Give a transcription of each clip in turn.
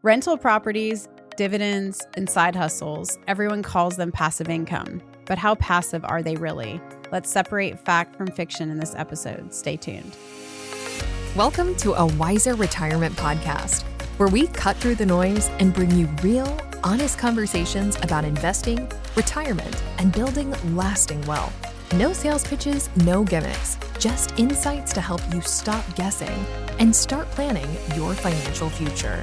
Rental properties, dividends, and side hustles, everyone calls them passive income. But how passive are they really? Let's separate fact from fiction in this episode. Stay tuned. Welcome to a Wiser Retirement Podcast, where we cut through the noise and bring you real, honest conversations about investing, retirement, and building lasting wealth. No sales pitches, no gimmicks, just insights to help you stop guessing and start planning your financial future.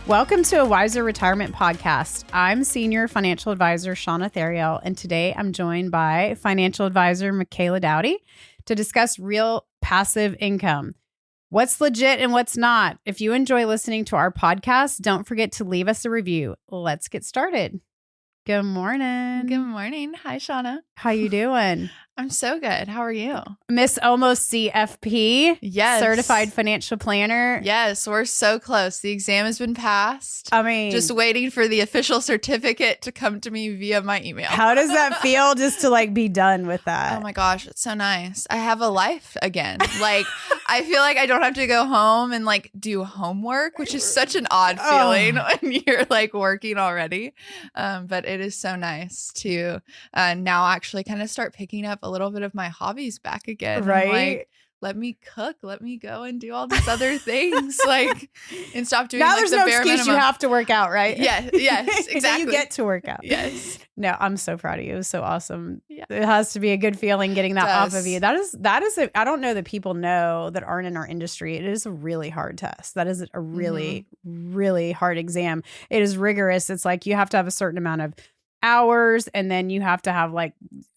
Welcome to a Wiser Retirement Podcast. I'm Senior Financial Advisor Shauna Theriel, and today I'm joined by Financial Advisor Michaela Dowdy to discuss real passive income. What's legit and what's not? If you enjoy listening to our podcast, don't forget to leave us a review. Let's get started. Good morning. Good morning. Hi, Shauna. How you doing? I'm so good. How are you? Miss Almost CFP. Yes. Certified Financial Planner. Yes, we're so close. The exam has been passed. I mean, just waiting for the official certificate to come to me via my email. How does that feel just to be done with that? Oh my gosh, it's so nice. I have a life again. I feel like I don't have to go home and do homework, which is such an odd feeling when you're working already. But it is so nice to now actually kind of start picking up a little bit of my hobbies back again. Right. Let me cook. Let me go and do all these other things. And stop doing now there's the no bare excuse. minimum. You have to work out, right? Yes, exactly. You get to work out. Yes. No, I'm so proud of you. It was so awesome. Yeah. It has to be a good feeling getting that off of you. That is I don't know that people know that aren't in our industry. It is a really hard test. That is a really, really hard exam. It is rigorous. It's you have to have a certain amount of hours, and then you have to have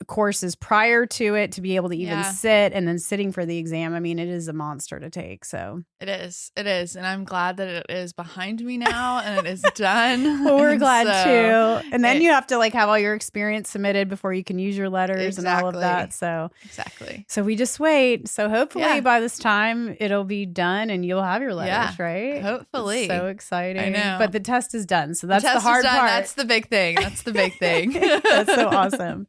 courses prior to it to be able to even sit, and then sitting for the exam. I mean, it is a monster to take. So it is, and I'm glad that it is behind me now and it is done. Well, we're glad too. And then you have to have all your experience submitted before you can use your letters and all of that. So so we just wait. So hopefully by this time it'll be done and you'll have your letters, right? Hopefully. It's so exciting. I know. But the test is done. So that's the hard part. That's the big thing. That's the big thing. That's so awesome.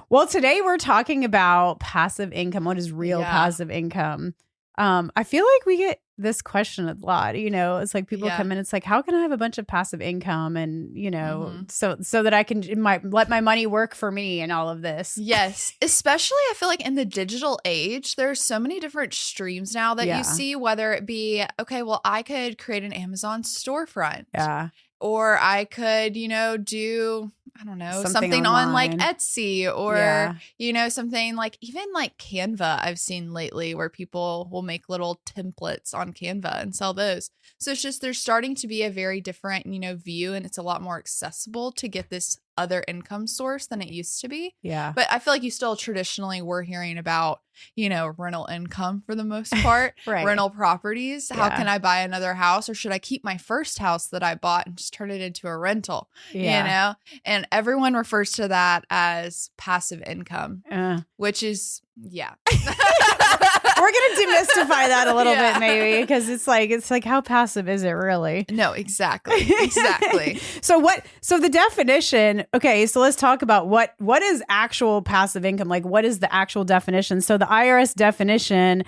Well, today we're talking about passive income. What is real passive income? I feel like we get this question a lot. It's people come in. It's how can I have a bunch of passive income, and so that I can let my money work for me and all of this. Yes, especially I feel in the digital age, there's so many different streams now that you see. Whether it be I could create an Amazon storefront. Yeah. Or I could, do, something on Etsy or, something even Canva I've seen lately where people will make little templates on Canva and sell those. So it's just there's starting to be a very different, view, and it's a lot more accessible to get this other income source than it used to be. Yeah. But I feel you still traditionally were hearing about, rental income for the most part, right. Rental properties. How can I buy another house, or should I keep my first house that I bought and just turn it into a rental? And everyone refers to that as passive income, which is, We're going to demystify that a little bit maybe, because it's how passive is it really? No, exactly. So the definition, okay, so let's talk about what is actual passive income? What is the actual definition? So the IRS definition,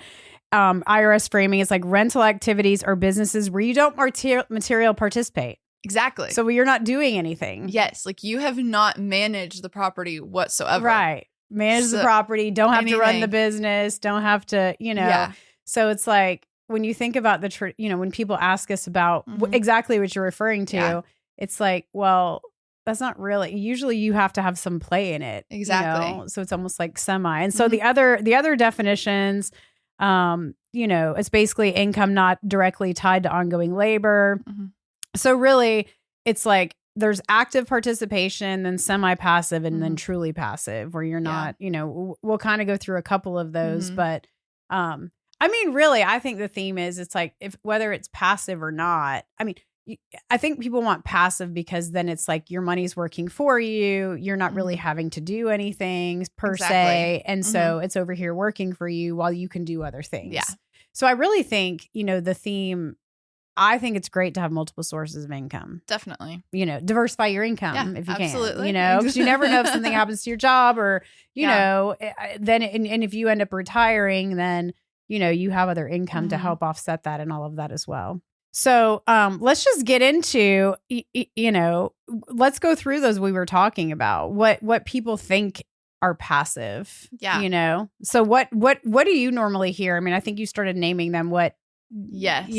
IRS framing is rental activities or businesses where you don't material participate. Exactly. So you're not doing anything. Yes. You have not managed the property whatsoever. Right. Manage the property, don't have to run the business, don't have to, So it's when you think about when people ask us about exactly what you're referring to, it's well, that's not really, usually you have to have some play in it. Exactly. So it's almost semi. And so the other definitions, it's basically income not directly tied to ongoing labor. So really it's there's active participation, then semi-passive, and then truly passive, where you're not, we'll kind of go through a couple of those. But really, I think the theme is if whether it's passive or not, I think people want passive because then it's your money's working for you. You're not really having to do anything per se. And so it's over here working for you while you can do other things. Yeah. So I really think, the theme, I think it's great to have multiple sources of income. Definitely. Diversify your income if you absolutely. can, because you never know if something happens to your job or, then, and if you end up retiring, then, you have other income to help offset that and all of that as well. So let's just get into, let's go through those we were talking about. What people think are passive. Yeah. So what do you normally hear? I mean, I think you started naming them. Yes.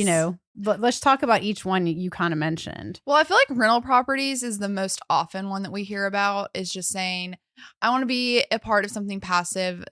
Let's talk about each one you kind of mentioned. Well, I feel like rental properties is the most often one that we hear about, is just saying, I want to be a part of something passive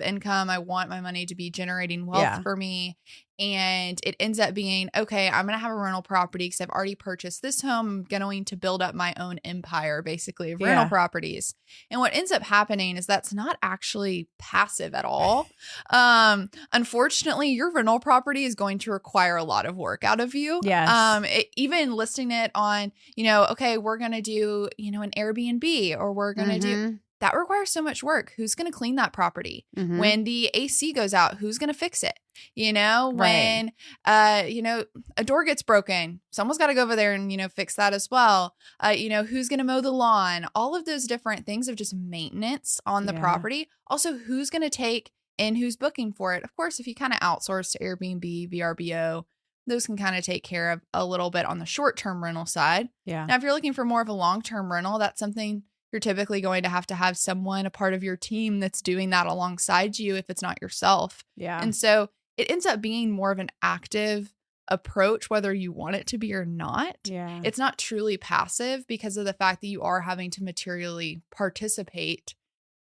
income. I want my money to be generating wealth for me. And it ends up being, okay, I'm going to have a rental property because I've already purchased this home. I'm going to build up my own empire, basically, of rental properties. And what ends up happening is that's not actually passive at all. Unfortunately, your rental property is going to require a lot of work out of you. Yes. Even listing it on, okay, we're going to do, an Airbnb, or we're going to do. That requires so much work. Who's going to clean that property? When the AC goes out, who's going to fix it? When, a door gets broken, someone's got to go over there and, fix that as well. Who's going to mow the lawn? All of those different things of just maintenance on the property. Also, who's going to take and who's booking for it? Of course, if you kind of outsource to Airbnb, VRBO, those can kind of take care of a little bit on the short-term rental side. Yeah. Now, if you're looking for more of a long-term rental, that's something you're typically going to have someone, a part of your team, that's doing that alongside you if it's not yourself. Yeah. And so it ends up being more of an active approach, whether you want it to be or not. Yeah. It's not truly passive because of the fact that you are having to materially participate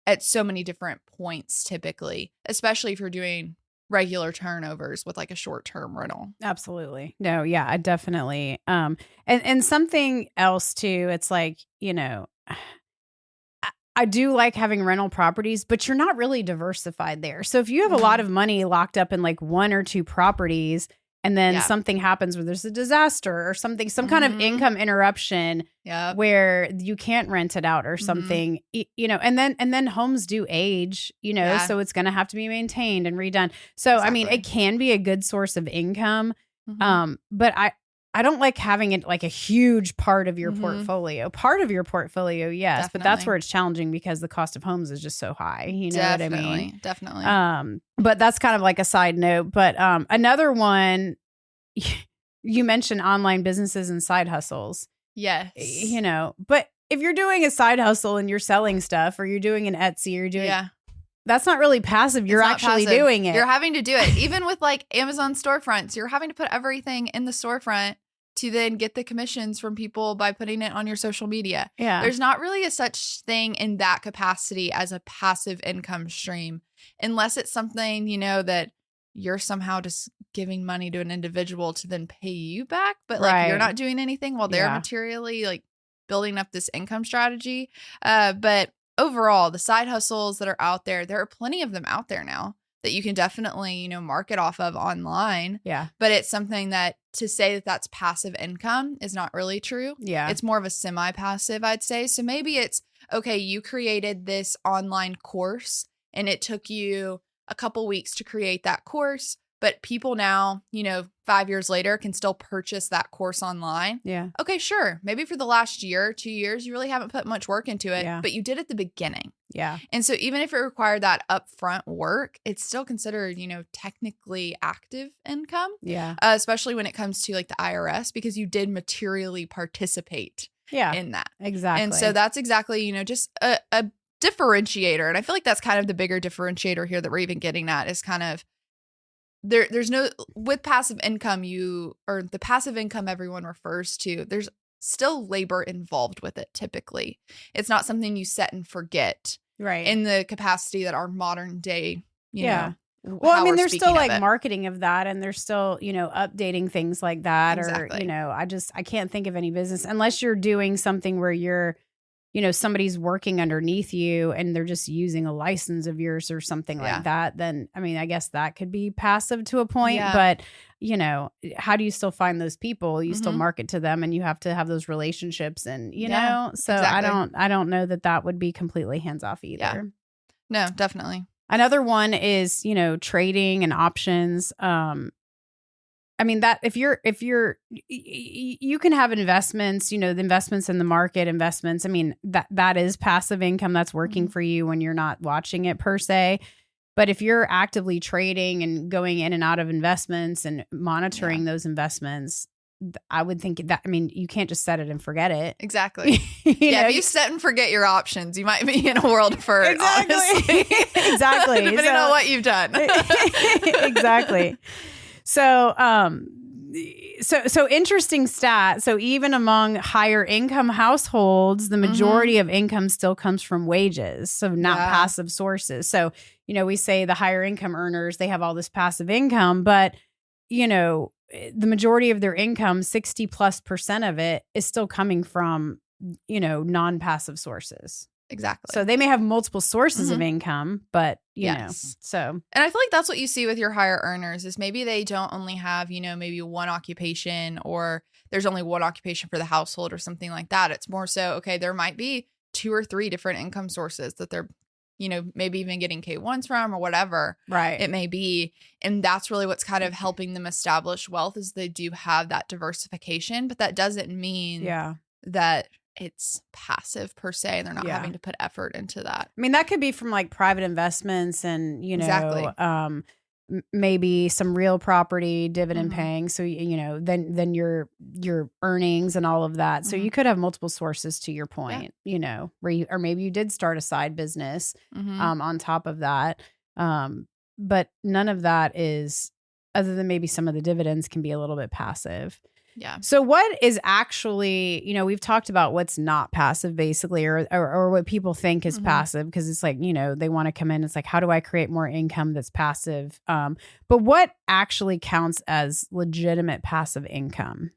at so many different points, typically, especially if you're doing regular turnovers with like a short-term rental. Absolutely. No, yeah, I definitely. And something else too, it's like, I do like having rental properties, but you're not really diversified there. So if you have a lot of money locked up in like one or two properties, and then something happens where there's a disaster or something, some kind of income interruption where you can't rent it out or something, and then homes do age, so it's going to have to be maintained and redone. So, I mean, it can be a good source of income. But I don't like having it like a huge part of your portfolio. Part of your portfolio, yes, Definitely. but that's where it's challenging because the cost of homes is just so high. You know what I mean? Definitely. But that's kind of like a side note. But another one, you mentioned online businesses and side hustles. Yes. But if you're doing a side hustle and you're selling stuff, or you're doing an Etsy, or you're doing that's not really passive. You're actually doing it. You're having to do it. Even with like Amazon storefronts, you're having to put everything in the storefront to then get the commissions from people by putting it on your social media. Yeah. There's not really a such thing in that capacity as a passive income stream, unless it's something, that you're somehow just giving money to an individual to then pay you back. But like you're not doing anything while they're materially like building up this income strategy. But overall, the side hustles that are out there are plenty of them out there now that you can definitely, market off of online. Yeah. But it's something that to say that that's passive income is not really true. Yeah. It's more of a semi-passive, I'd say. So maybe it's, okay, you created this online course and it took you a couple weeks to create that course, but people now, 5 years later can still purchase that course online. Yeah. Okay, sure. Maybe for the last year, 2 years, you really haven't put much work into it, but you did at the beginning. Yeah. And so even if it required that upfront work, it's still considered, technically active income. Yeah. Especially when it comes to like the IRS, because you did materially participate in that. Exactly. And so that's exactly, just a differentiator. And I feel like that's kind of the bigger differentiator here that we're even getting at is kind of there's no, with passive income, the passive income everyone refers to, there's still labor involved with it. Typically, it's not something you set and forget, right? In the capacity that our modern day, well, I mean, there's still like marketing of that, and there's still, updating things like that, exactly. Or, I can't think of any business unless you're doing something where you're, somebody's working underneath you and they're just using a license of yours or something like that. Then, I mean, I guess that could be passive to a point, but how do you still find those people? You still market to them and you have to have those relationships and, know, so exactly. I don't know that would be completely hands off either. Yeah. No, definitely. Another one is, trading and options. I mean, that if you're, you can have investments, the investments in the market investments. I mean, that is passive income that's working for you when you're not watching it per se. But if you're actively trading and going in and out of investments and monitoring those investments, I would think that, I mean, you can't just set it and forget it. Exactly. If you set and forget your options, you might be in a world of hurt. Exactly. Exactly. Depending on what you've done. Exactly. So interesting stat. So even among higher income households, the majority of income still comes from wages. So not passive sources. So, we say the higher income earners, they have all this passive income, but, the majority of their income, 60+% of it is still coming from, non-passive sources. Exactly. So they may have multiple sources of income, but, you know, so. And I feel like that's what you see with your higher earners is maybe they don't only have, maybe one occupation, or there's only one occupation for the household or something like that. It's more so, okay, there might be 2 or 3 different income sources that they're, maybe even getting K1s from or whatever it may be. And that's really what's kind of helping them establish wealth is they do have that diversification, but that doesn't mean that it's passive per se, and they're not having to put effort into that. I mean, that could be from like private investments and, maybe some real property dividend paying. So, then your earnings and all of that. So you could have multiple sources to your point, where or maybe you did start a side business on top of that. But none of that is, other than maybe some of the dividends, can be a little bit passive. Yeah. So what is actually, we've talked about what's not passive basically, or what people think is passive, because it's like, they want to come in. It's like, how do I create more income that's passive? But what actually counts as legitimate passive income?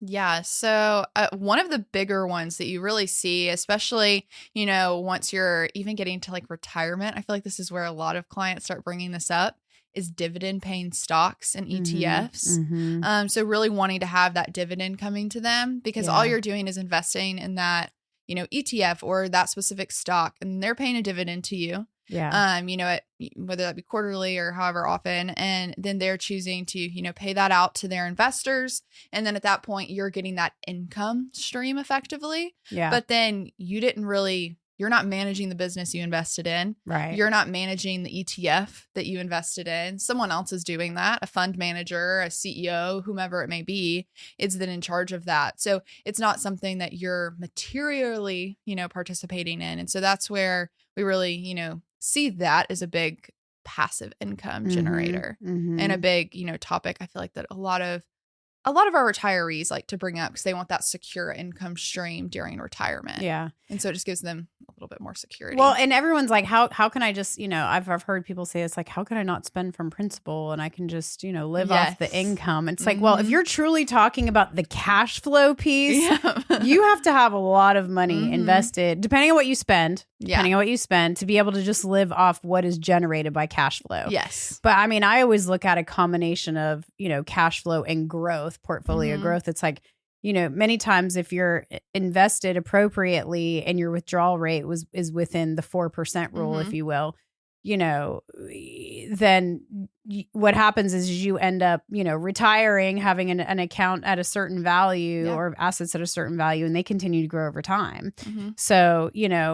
Yeah. So one of the bigger ones that you really see, especially, once you're even getting to like retirement, I feel like this is where a lot of clients start bringing this up, is dividend paying stocks and ETFs. So really wanting to have that dividend coming to them, because all you're doing is investing in that, ETF or that specific stock, and they're paying a dividend to you. Yeah. Whether that be quarterly or however often, and then they're choosing to, pay that out to their investors. And then at that point, you're getting that income stream effectively. Yeah. But then you're not managing the business you invested in. Right. You're not managing the ETF that you invested in. Someone else is doing that. A fund manager, a CEO, whomever it may be, is then in charge of that. So it's not something that you're materially, participating in. And so that's where we really, see that as a big passive income generator and a big, topic. I feel like that a lot of our retirees like to bring up because they want that secure income stream during retirement. Yeah. And so it just gives them a little bit more security. Well, and everyone's like, how can I just, I've heard people say it's like, how can I not spend from principal and I can just, live off the income? It's like, well, if you're truly talking about the cash flow piece, you have to have a lot of money invested, depending on what you spend, to be able to just live off what is generated by cash flow. Yes. But I mean, I always look at a combination of, cash flow and growth, portfolio growth. It's like, many times if you're invested appropriately and your withdrawal rate is within the 4% rule, if you will, then what happens is you end up, retiring, having an account at a certain value or assets at a certain value, and they continue to grow over time. So,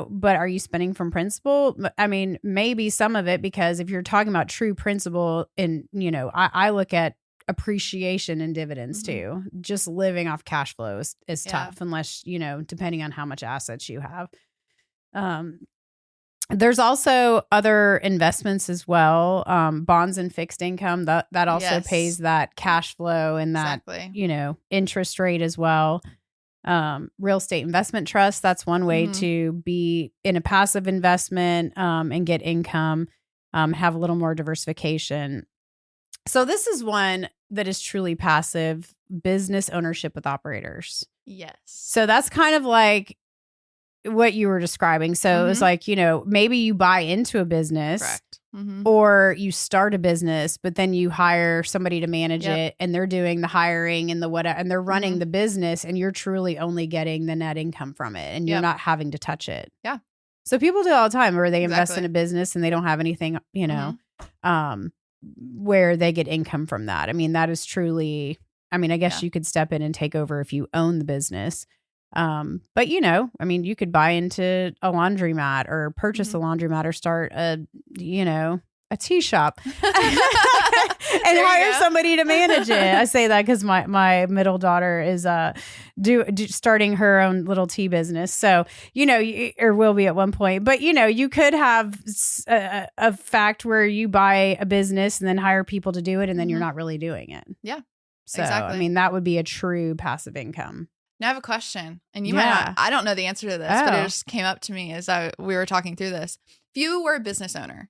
but are you spending from principal? I mean, maybe some of it, because if you're talking about true principal, and, I look at appreciation and dividends too. Just living off cash flow is tough, unless, depending on how much assets you have. There's also other investments as well. Bonds and fixed income that also pays that cash flow and that, interest rate as well. Real estate investment trust. That's one way to be in a passive investment, and get income, have a little more diversification. So this is one that is truly passive: business ownership with operators. Yes. So that's kind of like what you were describing. So it's like, maybe you buy into a business. Correct. Or you start a business, but then you hire somebody to manage it, and they're doing the hiring and the whatever, and they're running the business, and you're truly only getting the net income from it, and you're not having to touch it. Yeah. So people do it all the time where they invest in a business and they don't have anything, where they get income from that. I mean, that is truly, I guess you could step in and take over if you own the business. But you could buy into a laundromat or purchase a laundromat or start a tea shop. hire somebody to manage it. I say that because my middle daughter is starting her own little tea business. So, or will be at one point. But, you could have a fact where you buy a business and then hire people to do it, and then you're not really doing it. Yeah. So, exactly. I mean, that would be a true passive income. Now I have a question, and you might not, I don't know the answer to this, but it just came up to me as we were talking through this. If you were a business owner,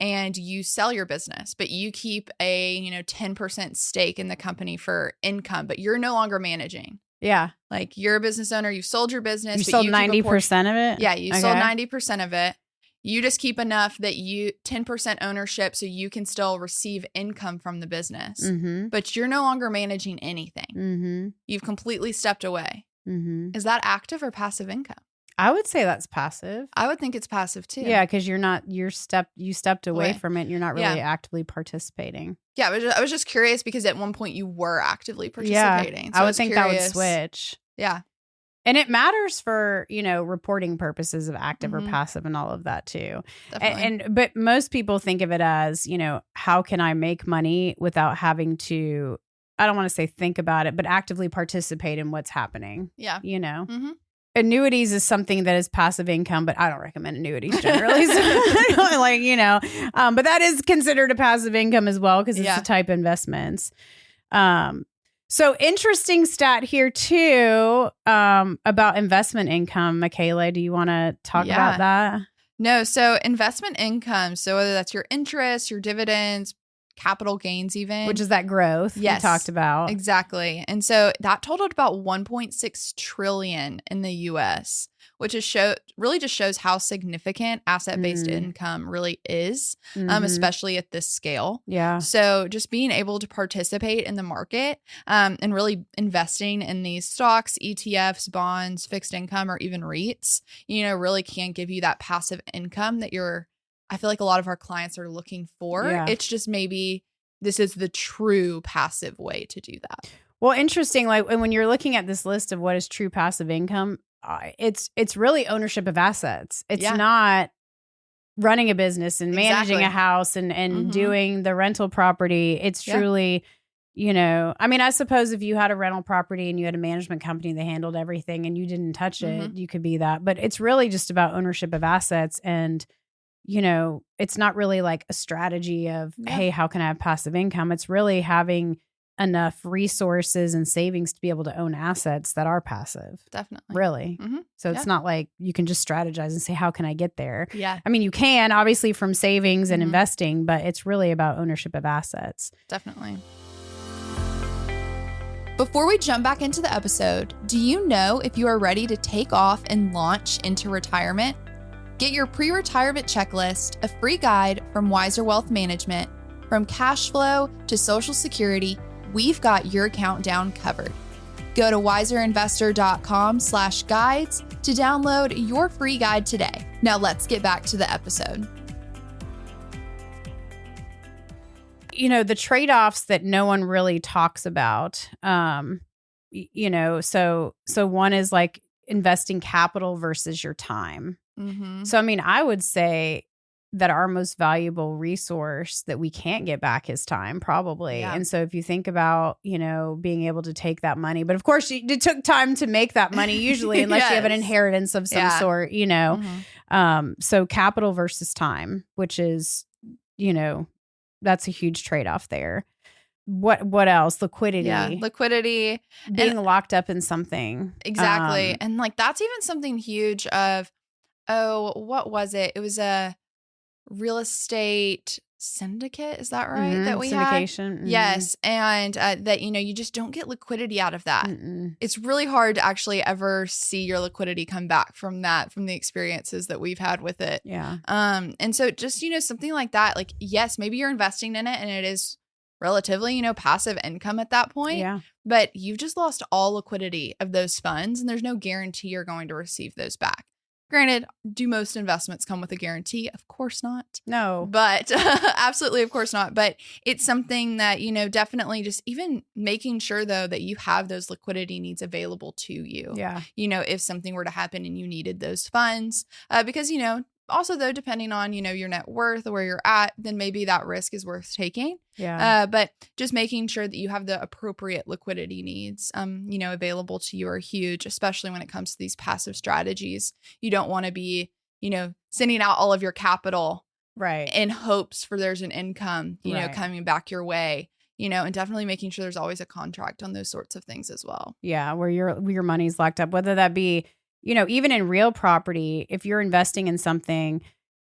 and you sell your business, but you keep a 10% stake in the company for income, but you're no longer managing. Yeah, like you're a business owner, you sold your business, you sold 90% of it. Yeah, you sold 90% of it. You just keep enough that 10% ownership, so you can still receive income from the business, but you're no longer managing anything. You've completely stepped away. Is that active or passive income? I would say that's passive. I would think it's passive too. Yeah, because you stepped away from it. You're not really actively participating. Yeah, I was just curious because at one point you were actively participating. Yeah, so I would think that would switch. Yeah. And it matters for, reporting purposes of active or passive and all of that too. But most people think of it as, how can I make money without having to, I don't want to say think about it, but actively participate in what's happening. Yeah. Annuities is something that is passive income, but I don't recommend annuities generally. But that is considered a passive income as well because it's the type of investments. So interesting stat here too about investment income. Michaela, do you want to talk about that? No. So investment income. So whether that's your interest, your dividends, capital gains even. Which is that growth we talked about. Exactly. And so that totaled about 1.6 trillion in the US, which is really just shows how significant asset-based income really is, especially at this scale. Yeah. So just being able to participate in the market and really investing in these stocks, ETFs, bonds, fixed income, or even REITs, really can give you that passive income that I feel like a lot of our clients are looking for. Yeah. It's just maybe this is the true passive way to do that. Well, interesting. Like when you're looking at this list of what is true passive income, it's really ownership of assets. It's not running a business and managing a house and doing the rental property. It's truly, I suppose if you had a rental property and you had a management company that handled everything and you didn't touch it, you could be that. But it's really just about ownership of assets and it's not really like a strategy of, hey, how can I have passive income? It's really having enough resources and savings to be able to own assets that are passive. Definitely. Really. So it's not like you can just strategize and say, how can I get there? Yeah. I mean, you can obviously from savings and investing, but it's really about ownership of assets. Definitely. Before we jump back into the episode, do you know if you are ready to take off and launch into retirement? Get your pre-retirement checklist, a free guide from Wiser Wealth Management. From cash flow to Social Security, we've got your countdown covered. Go to wiserinvestor.com/guides to download your free guide today. Now let's get back to the episode. The trade-offs that no one really talks about, so one is like investing capital versus your time. So, I would say that our most valuable resource that we can't get back is time, probably. Yeah. And so if you think about, being able to take that money, but of course it took time to make that money usually, unless you have an inheritance of some sort, so capital versus time, which is, that's a huge trade-off there. What else? Liquidity. Yeah, liquidity. Being locked up in something. Exactly. And that's even something huge of, what was it? It was a real estate syndicate. Is that right? That we syndication. Had? Yes. And that, you just don't get liquidity out of that. It's really hard to actually ever see your liquidity come back from that, from the experiences that we've had with it. Yeah. And so just, something like that, like, yes, maybe you're investing in it and it is relatively, passive income at that point. Yeah. But you've just lost all liquidity of those funds and there's no guarantee you're going to receive those back. Granted, do most investments come with a guarantee? Of course not. No. But absolutely, of course not. But it's something that, definitely just even making sure, though, that you have those liquidity needs available to you. Yeah. If something were to happen and you needed those funds. Because, also though, depending on, your net worth or where you're at, then maybe that risk is worth taking. Yeah. But just making sure that you have the appropriate liquidity needs, available to you are huge, especially when it comes to these passive strategies. You don't want to be, sending out all of your capital right in hopes for there's an income, coming back your way. And definitely making sure there's always a contract on those sorts of things as well. Yeah, where your money's locked up, whether that be, even in real property, if you're investing in something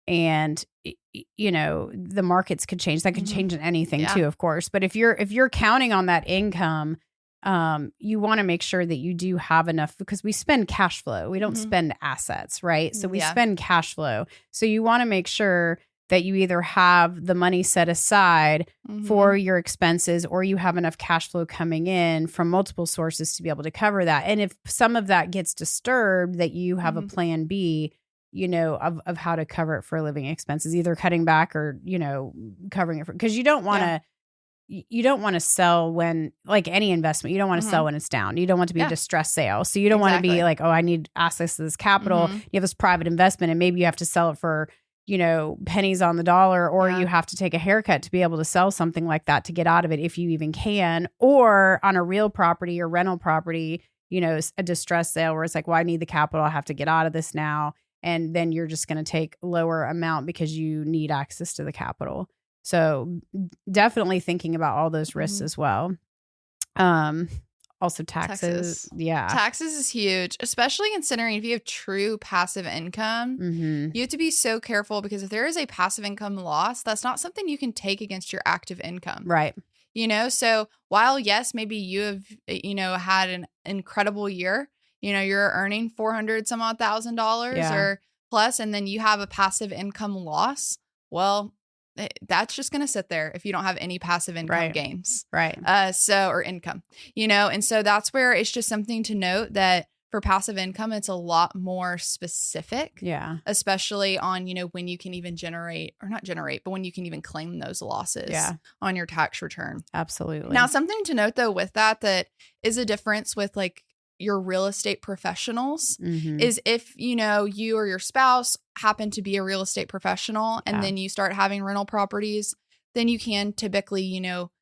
and, the markets could change, that could change in anything too, of course. But if you're counting on that income, you want to make sure that you do have enough, because we spend cash flow. We don't spend assets, right? So we spend cash flow. So you want to make sure that you either have the money set aside for your expenses, or you have enough cash flow coming in from multiple sources to be able to cover that. And if some of that gets disturbed, that you have a plan B, of how to cover it for living expenses, either cutting back or, covering it, because you don't want to sell when, like any investment, you don't want to sell when it's down. You don't want to be a distressed sale. So you don't want to be like, oh, I need access to this capital. You have this private investment and maybe you have to sell it for, pennies on the dollar, or you have to take a haircut to be able to sell something like that to get out of it, if you even can. Or on a real property or rental property, a distressed sale where it's like, well, I need the capital, I have to get out of this now. And then you're just going to take a lower amount because you need access to the capital. So definitely thinking about all those risks as well. Also taxes. Yeah. Taxes is huge, especially considering if you have true passive income, you have to be so careful, because if there is a passive income loss, that's not something you can take against your active income. Right. So while, yes, maybe you have, had an incredible year, you're earning $400,000 or plus, and then you have a passive income loss. Well, that's just going to sit there if you don't have any passive income gains. Right. Or income, and so that's where it's just something to note that for passive income, it's a lot more specific. Yeah. Especially on, when you can even but when you can even claim those losses on your tax return. Absolutely. Now, something to note though with that is a difference with like your real estate professionals is if, you or your spouse happen to be a real estate professional and then you start having rental properties, then you can typically,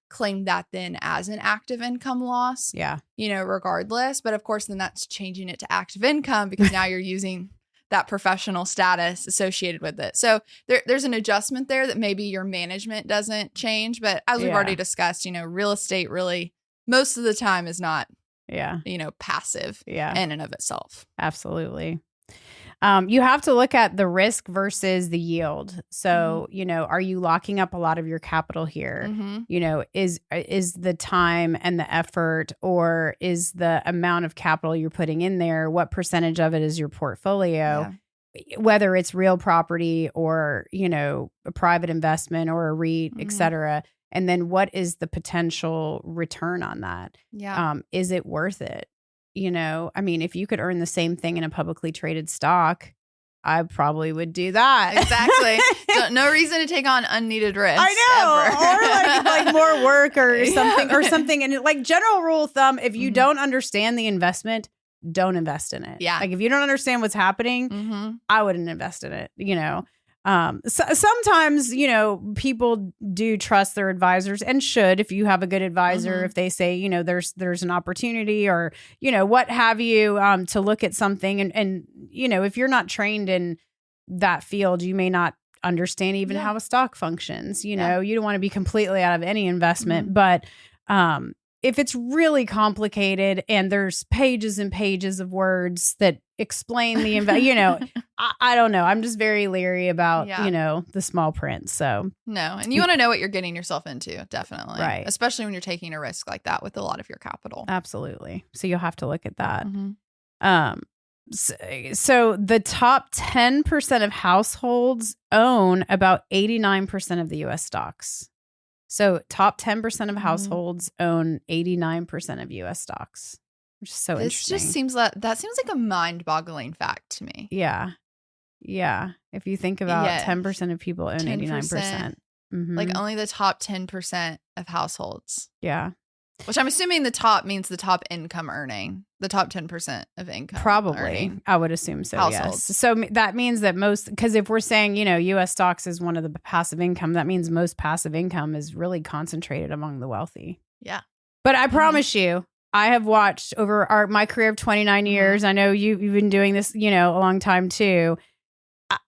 claim that then as an active income loss. Yeah. Regardless. But of course, then that's changing it to active income, because now you're using that professional status associated with it. So there's an adjustment there that maybe your management doesn't change. But as we've already discussed, real estate really most of the time is not passive in and of itself. Absolutely. You have to look at the risk versus the yield. So, are you locking up a lot of your capital here? Is the time and the effort, or is the amount of capital you're putting in there, what percentage of it is your portfolio? Whether it's real property or, a private investment or a REIT, et cetera. And then what is the potential return on that? Is it worth it? If you could earn the same thing in a publicly traded stock, I probably would do that. Exactly. No reason to take on unneeded risks. I know. Or like more work or something. And like general rule of thumb, if you don't understand the investment, don't invest in it. Yeah. Like if you don't understand what's happening, I wouldn't invest in it, So sometimes, people do trust their advisors, and should, if you have a good advisor, if they say, there's an opportunity or, what have you, to look at something. And, if you're not trained in that field, you may not understand even how a stock functions. You don't want to be completely out of any investment, but, if it's really complicated and there's pages and pages of words that explain the I don't know. I'm just very leery about, the small print. So no. And you want to know what you're getting yourself into. Definitely. Right. Especially when you're taking a risk like that with a lot of your capital. Absolutely. So you'll have to look at that. So the top 10% of households own about 89% of the U.S. stocks. So top 10% of households own 89% of U.S. stocks, which is so interesting. This just seems like a mind-boggling fact to me. Yeah. Yeah. If you think about 10% of people own 89%. Like only the top 10% of households. Yeah. Which I'm assuming the top means the top income earning, the top 10% of income. Probably. I would assume so, households. Yes. So that means that because if we're saying, U.S. stocks is one of the passive income, that means most passive income is really concentrated among the wealthy. Yeah. But I promise you, I have watched over my career of 29 years. I know you've been doing this, a long time too.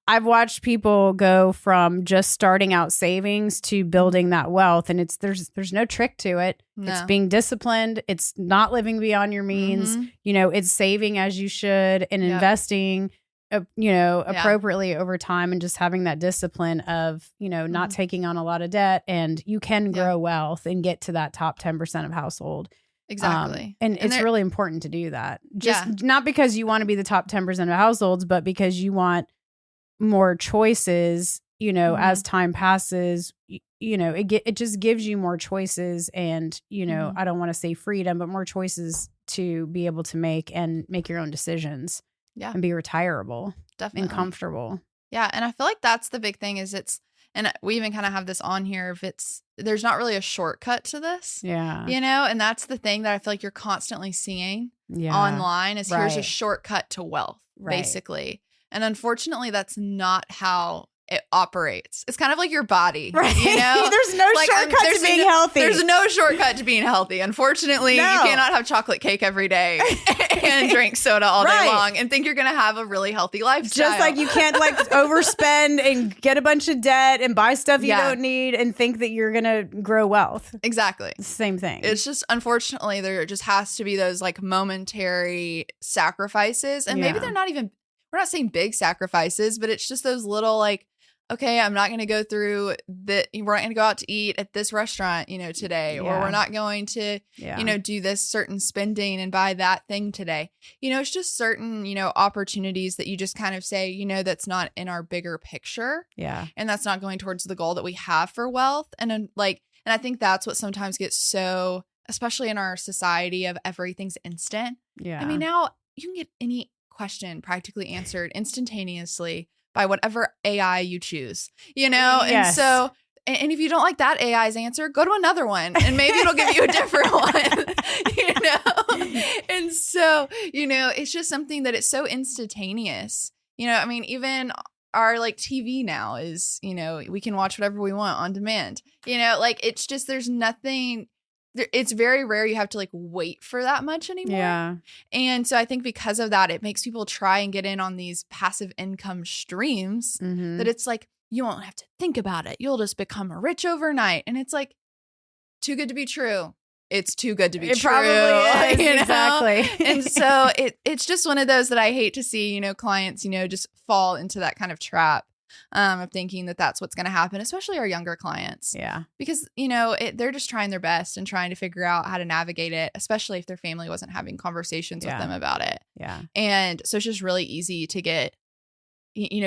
I've watched people go from just starting out savings to building that wealth, and there's no trick to it. No. It's being disciplined. It's not living beyond your means. It's saving as you should and investing, appropriately over time, and just having that discipline of, not taking on a lot of debt, and you can grow wealth and get to that top 10% of household. Exactly. And it's really important to do that. Just not because you want to be the top 10% of households, but because you want more choices, as time passes, it just gives you more choices and, I don't want to say freedom, but more choices to be able to make your own decisions and be retirable. Definitely. And comfortable. Yeah. And I feel like that's the big thing and we even kind of have this on here there's not really a shortcut to this. Yeah. And that's the thing that I feel like you're constantly seeing online is here's a shortcut to wealth, basically. And unfortunately, that's not how it operates. It's kind of like your body, right? There's no shortcut to being healthy. There's no shortcut to being healthy. Unfortunately, you cannot have chocolate cake every day and drink soda all day long and think you're going to have a really healthy lifestyle. Just like you can't overspend and get a bunch of debt and buy stuff you don't need and think that you're going to grow wealth. Exactly. Same thing. It's just, unfortunately, there just has to be those momentary sacrifices. And maybe they're not even, we're not saying big sacrifices, but it's just those little okay, I'm not going to go through that. We're not going to go out to eat at this restaurant, today, or we're not going to, do this certain spending and buy that thing today. It's just certain, opportunities that you just kind of say, that's not in our bigger picture. Yeah. And that's not going towards the goal that we have for wealth. And I think that's what sometimes gets so, especially in our society of everything's instant. Yeah. I mean, now you can get any question practically answered instantaneously by whatever AI you choose, And so, and if you don't like that AI's answer, go to another one and maybe it'll give you a different one, And so, it's just something that it's so instantaneous, I mean, even our TV now is, we can watch whatever we want on demand, it's just, there's nothing. It's very rare you have to wait for that much anymore. Yeah. And so I think because of that, it makes people try and get in on these passive income streams that it's you won't have to think about it. You'll just become rich overnight. And it's too good to be true. It's too good to be true. Probably is. Exactly. And so it's just one of those that I hate to see, clients, just fall into that kind of trap. Of thinking that that's what's going to happen, especially our younger clients. Yeah. Because, they're just trying their best and trying to figure out how to navigate it, especially if their family wasn't having conversations with them about it. Yeah. And so it's just really easy to get,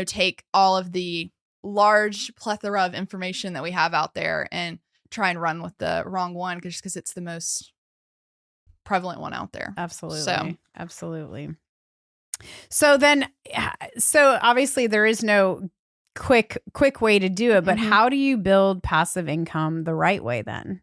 take all of the large plethora of information that we have out there and try and run with the wrong one just because it's the most prevalent one out there. Absolutely. Absolutely. So obviously there is no quick way to do it, but how do you build passive income the right way then?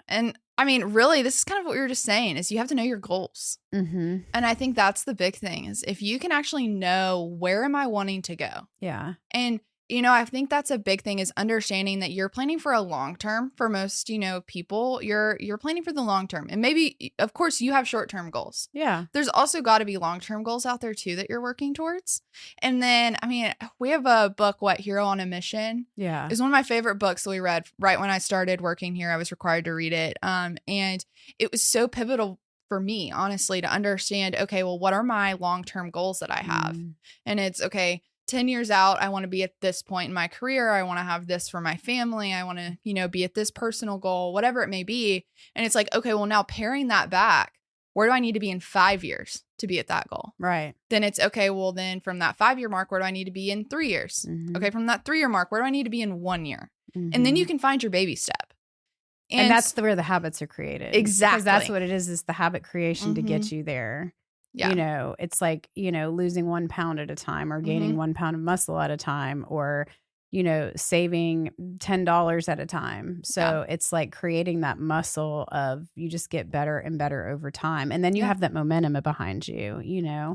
And I mean, really, this is kind of what we were just saying is you have to know your goals. And I think that's the big thing is if you can actually know where am I wanting to go? Yeah. And I think that's a big thing is understanding that you're planning for a long term. For most, people, you're planning for the long term. And maybe, of course, you have short-term goals. Yeah. There's also got to be long-term goals out there too that you're working towards. And then, I mean, we have a book, Hero on a Mission? Yeah. It's one of my favorite books that we read right when I started working here. I was required to read it. And it was so pivotal for me, honestly, to understand, okay, well, what are my long-term goals that I have? And it's, okay, 10 years out, I want to be at this point in my career. I want to have this for my family. I want to, be at this personal goal, whatever it may be. And it's okay, well, now paring that back, where do I need to be in 5 years to be at that goal? Right. Then it's okay, well, then from that 5-year mark, where do I need to be in 3 years? Okay, from that 3-year mark, where do I need to be in 1 year? And then you can find your baby step. And that's where the habits are created. Exactly. Because that's what it is the habit creation to get you there. Yeah. It's losing 1 pound at a time or gaining 1 pound of muscle at a time or, saving $10 at a time. So it's like creating that muscle of you just get better and better over time. And then you have that momentum behind you,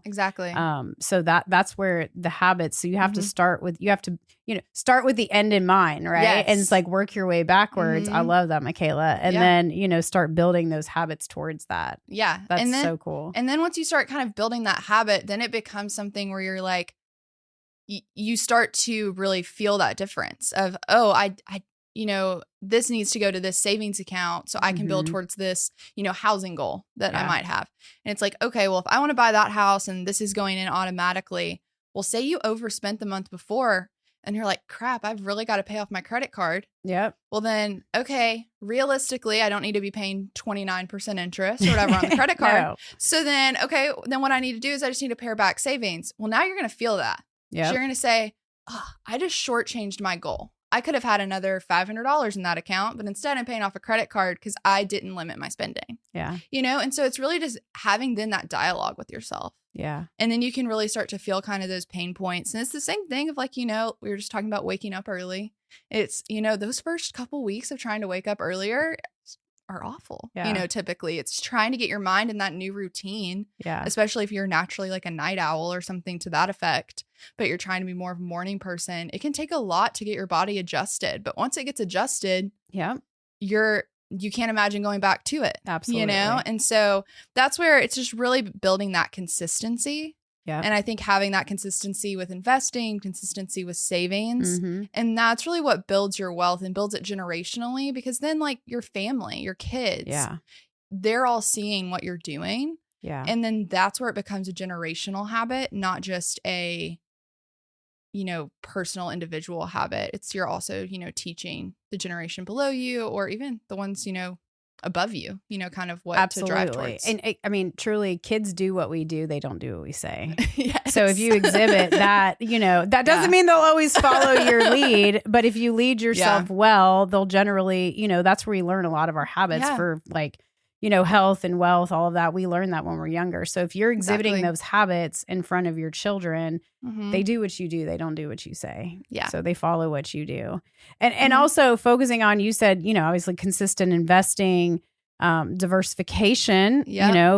Exactly. So that's where the habits, so you have to start with the end in mind, right? Yes. And it's like work your way backwards. I love that, Michaela. And then, start building those habits towards that. Yeah. That's so cool. And then once you start kind of building that habit, then it becomes something where you're like, you start to really feel that difference of, I this needs to go to this savings account so I can build towards this, housing goal that I might have. And it's like, okay, well, if I want to buy that house and this is going in automatically, well, say you overspent the month before and you're like, crap, I've really got to pay off my credit card. Yep. Well, then, okay, realistically, I don't need to be paying 29% interest or whatever on the credit card. No. So then, okay, then what I need to do is I just need to pare back savings. Well, now you're going to feel that. Yeah. So you're going to say, I just shortchanged my goal. I could have had another $500 in that account, but instead I'm paying off a credit card because I didn't limit my spending. Yeah. And so it's really just having then that dialogue with yourself. Yeah. And then you can really start to feel kind of those pain points. And it's the same thing of like, we were just talking about waking up early. It's, those first couple weeks of trying to wake up earlier are awful. Yeah. Typically it's trying to get your mind in that new routine. Yeah. Especially if you're naturally like a night owl or something to that effect, but you're trying to be more of a morning person. It can take a lot to get your body adjusted, but once it gets adjusted, you can't imagine going back to it. Absolutely. And so that's where it's just really building that consistency. Yeah. And I think having that consistency with investing, consistency with savings, and that's really what builds your wealth and builds it generationally, because then like your family, your kids, they're all seeing what you're doing. Yeah. And then that's where it becomes a generational habit, not just a, personal individual habit. It's you're also, teaching the generation below you or even the ones, above you, kind of what to drive towards. And I mean, truly, kids do what we do. They don't do what we say. Yes. So if you exhibit that, that doesn't mean they'll always follow your lead. But if you lead yourself well, they'll generally, that's where we learn a lot of our habits for like, health and wealth, all of that. We learn that when we're younger. So if you're exhibiting those habits in front of your children, they do what you do. They don't do what you say. Yeah. So they follow what you do. And also focusing on, you said, obviously consistent investing, diversification,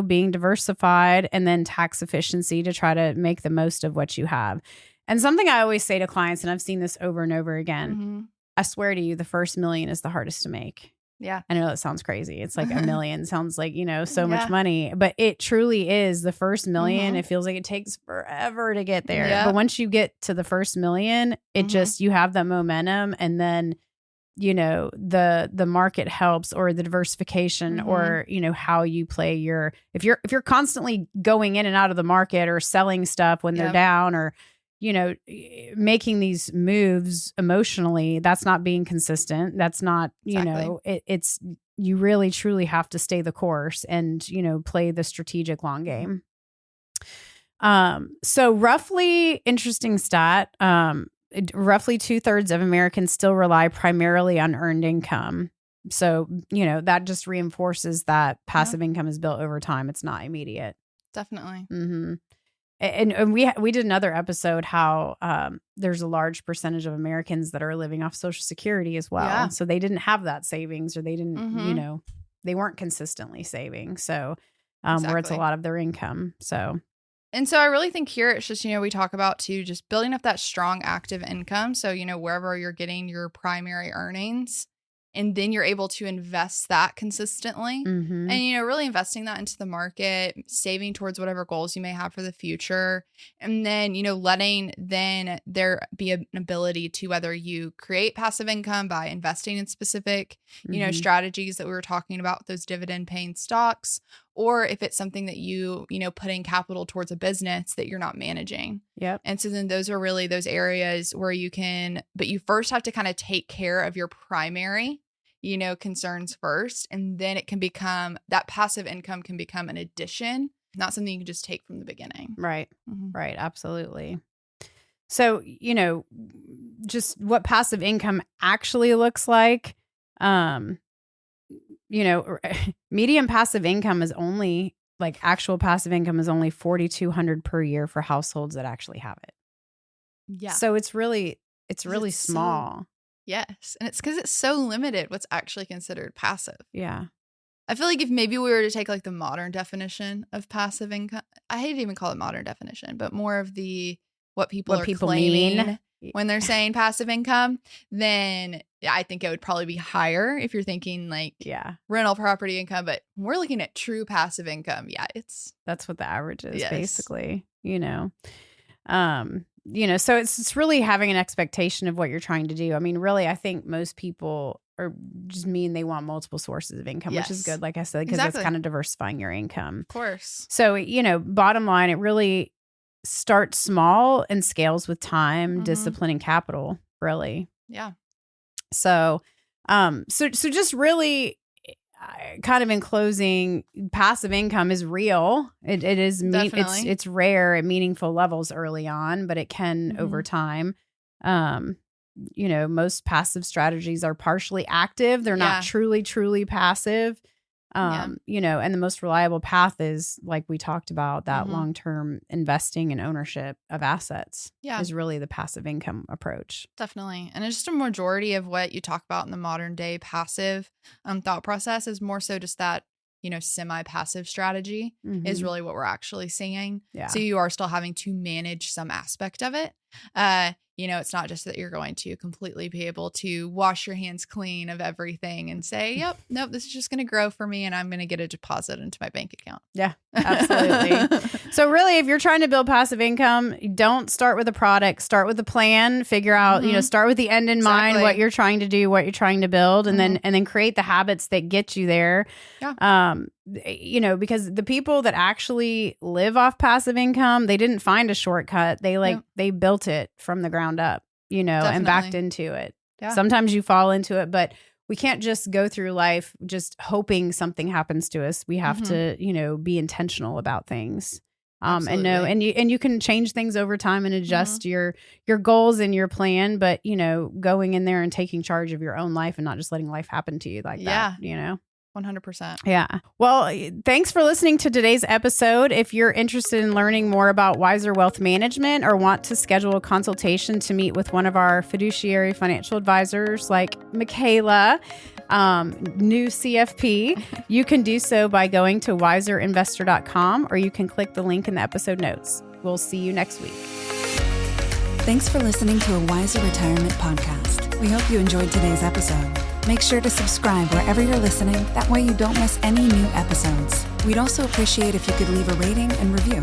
being diversified, and then tax efficiency to try to make the most of what you have. And something I always say to clients, and I've seen this over and over again, I swear to you, the first million is the hardest to make. Yeah. I know that sounds crazy. It's like $1 million sounds like, so much money, but it truly is the first million. It feels like it takes forever to get there. Yeah. But once you get to the first million, it just, you have that momentum, and then, the market helps, or the diversification, or, how you play if you're constantly going in and out of the market or selling stuff when they're down, or, making these moves emotionally, that's not being consistent. That's not, it's, you really truly have to stay the course and, play the strategic long game. So roughly, interesting stat, roughly 2/3 of Americans still rely primarily on earned income. So, that just reinforces that passive income is built over time. It's not immediate. Definitely. Mm-hmm. And we did another episode how there's a large percentage of Americans that are living off Social Security as well. Yeah. So they didn't have that savings, or they didn't, they weren't consistently saving. So where it's a lot of their income. And so I really think here it's just, we talk about too, just building up that strong active income. So, wherever you're getting your primary earnings, and then you're able to invest that consistently and, really investing that into the market, saving towards whatever goals you may have for the future. And then, letting then there be an ability to, whether you create passive income by investing in specific, strategies that we were talking about, those dividend paying stocks, or if it's something that you putting capital towards a business that you're not managing. Yep. And so then those are really those areas where you can, but you first have to kind of take care of your primary, concerns first. And then it can become, that passive income can become an addition, not something you can just take from the beginning. Right. Right. Absolutely. So, just what passive income actually looks like, median passive income is only, like, actual passive income is only $4,200 per year for households that actually have it. Yeah. So it's really It's really small. Yes. And it's because it's so limited what's actually considered passive. Yeah. I feel like if maybe we were to take like the modern definition of passive income, I hate to even call it modern definition, but more of what people claiming mean when they're saying passive income, then I think it would probably be higher if you're thinking like rental property income. But when we're looking at true passive income, that's what the average is, basically, so it's really having an expectation of what you're trying to do. I mean, really, I think most people are just mean they want multiple sources of income, which is good, like I said, because it's kind of diversifying your income. Of course. So, bottom line, it really starts small and scales with time, discipline, and capital, really. Yeah. So just really kind of in closing, passive income is real. It is it's rare at meaningful levels early on, but it can over time. Most passive strategies are partially active. They're not truly passive. And the most reliable path is, like we talked about, that long-term investing and ownership of assets is really the passive income approach. Definitely. And it's just a majority of what you talk about in the modern day passive thought process is more so just that, semi-passive strategy is really what we're actually seeing. Yeah. So you are still having to manage some aspect of it. It's not just that you're going to completely be able to wash your hands clean of everything and say, yep, nope, this is just going to grow for me and I'm going to get a deposit into my bank account. Yeah, absolutely. So really, if you're trying to build passive income, don't start with a product, start with a plan, figure out, start with the end in mind, what you're trying to do, what you're trying to build, and then create the habits that get you there. Yeah. Because the people that actually live off passive income, they didn't find a shortcut. They built it from the ground up, and backed into it. Yeah. Sometimes you fall into it, but we can't just go through life just hoping something happens to us. We have to, be intentional about things. And know, and you can change things over time and adjust your goals and your plan, but going in there and taking charge of your own life and not just letting life happen to you like that, 100%. Yeah. Well, thanks for listening to today's episode. If you're interested in learning more about Wiser Wealth Management or want to schedule a consultation to meet with one of our fiduciary financial advisors like Michaela, new CFP, you can do so by going to wiserinvestor.com, or you can click the link in the episode notes. We'll see you next week. Thanks for listening to a Wiser Retirement podcast. We hope you enjoyed today's episode. Make sure to subscribe wherever you're listening. That way you don't miss any new episodes. We'd also appreciate if you could leave a rating and review.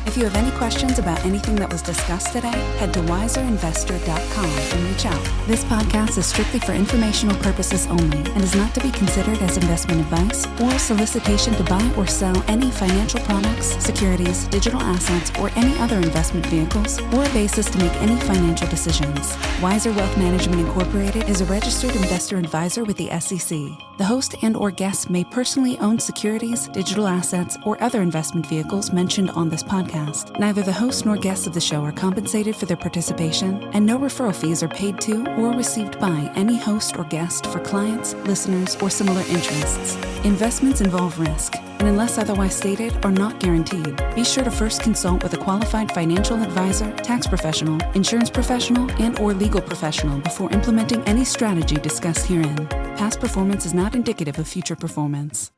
If you have any questions about anything that was discussed today, head to wiserinvestor.com and reach out. This podcast is strictly for informational purposes only and is not to be considered as investment advice or solicitation to buy or sell any financial products, securities, digital assets, or any other investment vehicles, or a basis to make any financial decisions. Wiser Wealth Management Incorporated is a registered investor advisor with the SEC. The host and/or guests may personally own securities, digital assets, or other investment vehicles mentioned on this podcast. Neither the host nor guests of the show are compensated for their participation, and no referral fees are paid to or received by any host or guest for clients, listeners, or similar interests. Investments involve risk, and unless otherwise stated, are not guaranteed. Be sure to first consult with a qualified financial advisor, tax professional, insurance professional, and/or legal professional before implementing any strategy discussed herein. Past performance is not indicative of future performance.